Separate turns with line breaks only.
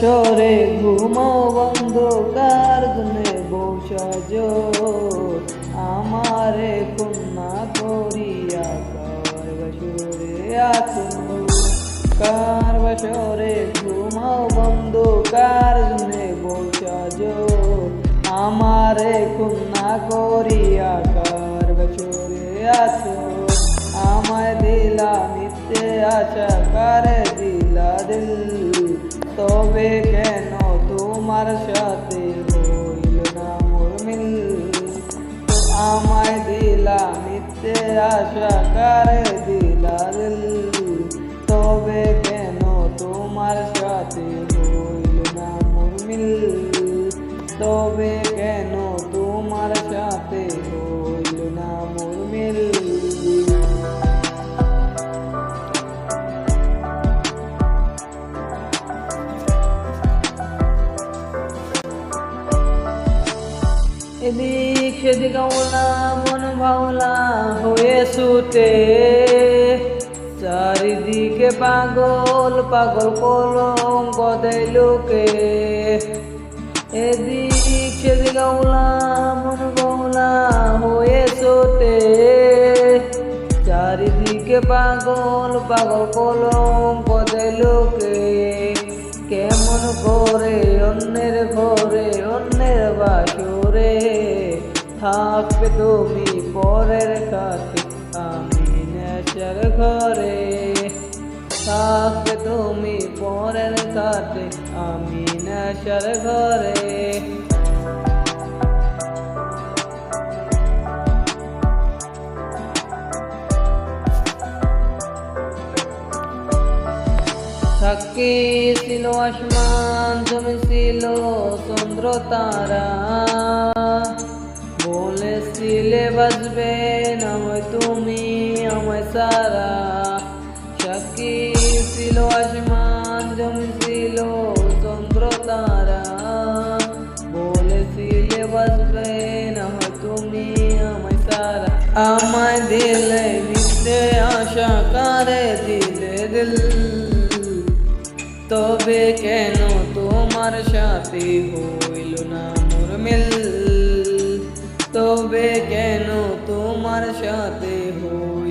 বাসরে ঘুমাও বন্ধু কার জন্যে বৌসাজো আমারে কন্যা করিয়া কার বাসরে আছো কার বাসরে ঘুমাও বন্ধু কার জন্যে বৌসাজো আমারে কন্যা করিয়া কার বাসরে আছো আমায় দিলা মিথ্যে আশা কারে দিলা দিল তবে কেন তোমার সাথে হইল না মোর মিল তো আমায় দিলা মিথ্যে আশা কারে দিলা দিল তবে কেন তোমার সাথে হইল না মোর মিল তবে কেন তোমার সাথে হইল না মোর মিল এদিক সেদিক আওলা মন ভাওলা হয়ে ছুটে চারিদিকে পাগল পাগল কলঙ্ক দেয় লোকে এদিক সেদিক আওলা মন ভাওলা হয়ে ছুটে চারিদিকে পাগল পাগল কলঙ্ক দেয় লোকে কেমন করে অন্যের ঘরে অন্যের বাসরে থাকবে তুমি পরের কাছে আমি নেশার ঘরে থাকবে তুমি পরের কাছে আমি নেশার ঘরে সাক্ষী ছিল আসমান তুমি ছিল চন্দ্র তারা বলেছিলে বাজবে না হয় তুমি আমায় সারা সাক্ষী ছিল আসমান তুমি ছিল চন্দ্র তারা বলেছিলে বাজবে না হয় তুমি আমায় সারা আমায় দিলে মিথ্যে আশা কারে দিলে দিল তবে কেন তোমার সাথে হইল না মোর মিল তবে কেন তোমার সাথে হইল